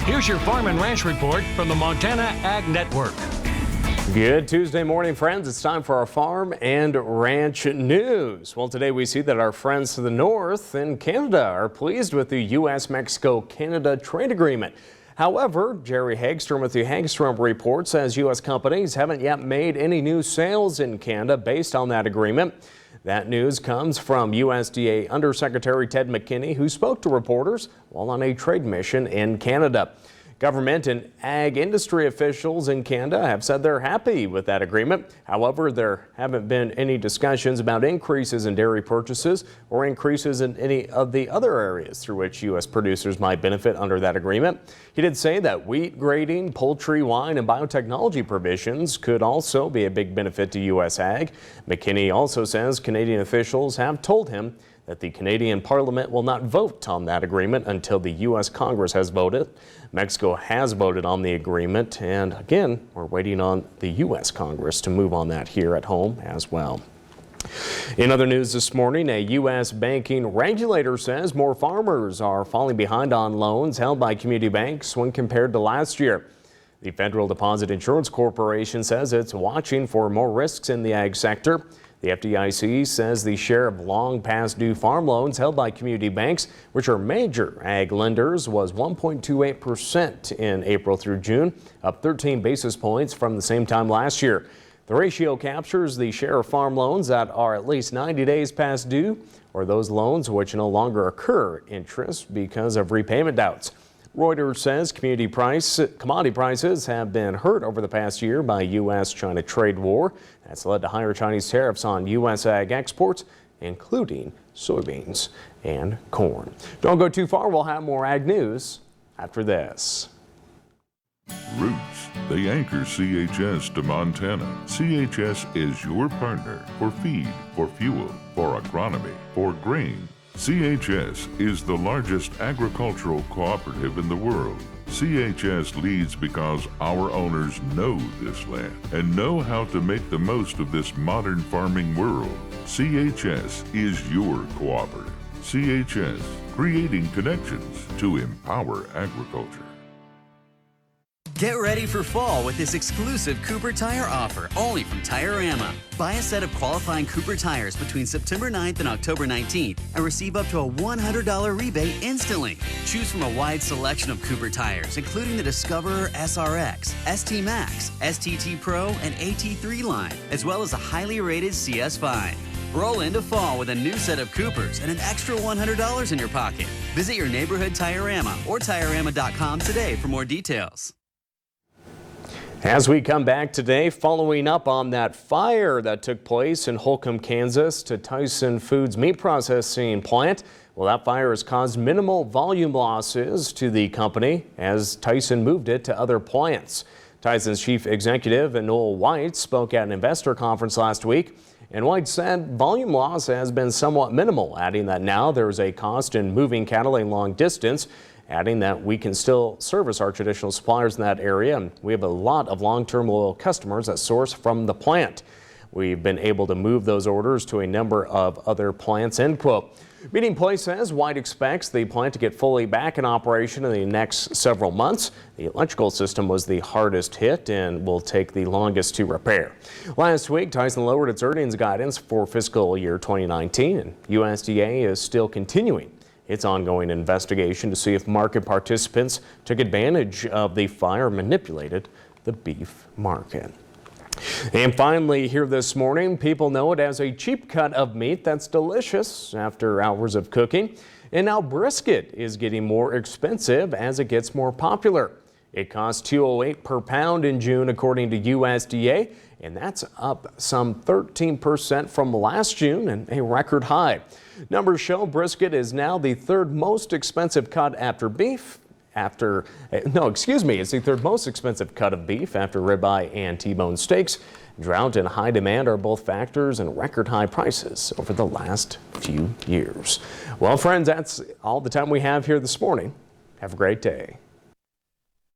Here's your Farm and Ranch Report from the Montana Ag Network. Good Tuesday morning, friends. It's time for our Farm and Ranch News. Well, today we see that our friends to the north in Canada are pleased with the U.S.-Mexico-Canada trade agreement. However, Jerry Hagstrom with the Hagstrom Report says U.S. companies haven't yet made any new sales in Canada based on that agreement. That news comes from USDA Undersecretary Ted McKinney, who spoke to reporters while on a trade mission in Canada. Government and ag industry officials in Canada have said they're happy with that agreement. However, there haven't been any discussions about increases in dairy purchases or increases in any of the other areas through which U.S. producers might benefit under that agreement. He did say that wheat grading, poultry, wine, and biotechnology provisions could also be a big benefit to U.S. ag. McKinney also says Canadian officials have told him that the Canadian Parliament will not vote on that agreement until the U.S. Congress has voted. Mexico has voted on the agreement, and again, we're waiting on the U.S. Congress to move on that here at home as well. In other news this morning, a U.S. banking regulator says more farmers are falling behind on loans held by community banks when compared to last year. The Federal Deposit Insurance Corporation says it's watching for more risks in the ag sector. The FDIC says the share of long past due farm loans held by community banks, which are major ag lenders, was 1.28% in April through June, up 13 basis points from the same time last year. The ratio captures the share of farm loans that are at least 90 days past due, or those loans which no longer accrue interest because of repayment doubts. Reuters says commodity prices have been hurt over the past year by U.S.-China trade war. That's led to higher Chinese tariffs on U.S. ag exports, including soybeans and corn. Don't go too far. We'll have more ag news after this. Roots, they anchor CHS to Montana. CHS is your partner for feed, for fuel, for agronomy, for grain. CHS is the largest agricultural cooperative in the world. CHS leads because our owners know this land and know how to make the most of this modern farming world. CHS is your cooperative. CHS, creating connections to empower agriculture. Get ready for fall with this exclusive Cooper Tire offer only from Tire-Rama. Buy a set of qualifying Cooper tires between September 9th and October 19th and receive up to a $100 rebate instantly. Choose from a wide selection of Cooper tires, including the Discoverer SRX, ST Max, STT Pro, and AT3 line, as well as a highly rated CS5. Roll into fall with a new set of Coopers and an extra $100 in your pocket. Visit your neighborhood Tire-Rama or TireRama.com today for more details. As we come back today, following up on that fire that took place in Holcomb, Kansas to Tyson Foods meat processing plant. Well, that fire has caused minimal volume losses to the company as Tyson moved it to other plants. Tyson's chief executive, Noel White, spoke at an investor conference last week. And White said volume loss has been somewhat minimal, adding that now there is a cost in moving cattle a long distance, adding that we can still service our traditional suppliers in that area, and we have a lot of long-term loyal customers that source from the plant. We've been able to move those orders to a number of other plants, end quote. Meeting Place says White expects the plant to get fully back in operation in the next several months. The electrical system was the hardest hit and will take the longest to repair. Last week, Tyson lowered its earnings guidance for fiscal year 2019, and USDA is still continuing its ongoing investigation to see if market participants took advantage of the fire and manipulated the beef market. And finally, here this morning, people know it as a cheap cut of meat that's delicious after hours of cooking. And now brisket is getting more expensive as it gets more popular. It cost $2.08 per pound in June, according to USDA, and that's up some 13% from last June and a record high. Numbers show brisket is now the third most expensive cut after beef. It's the third most expensive cut of beef after ribeye and T-bone steaks. Drought and high demand are both factors in record high prices over the last few years. Well, friends, that's all the time we have here this morning. Have a great day.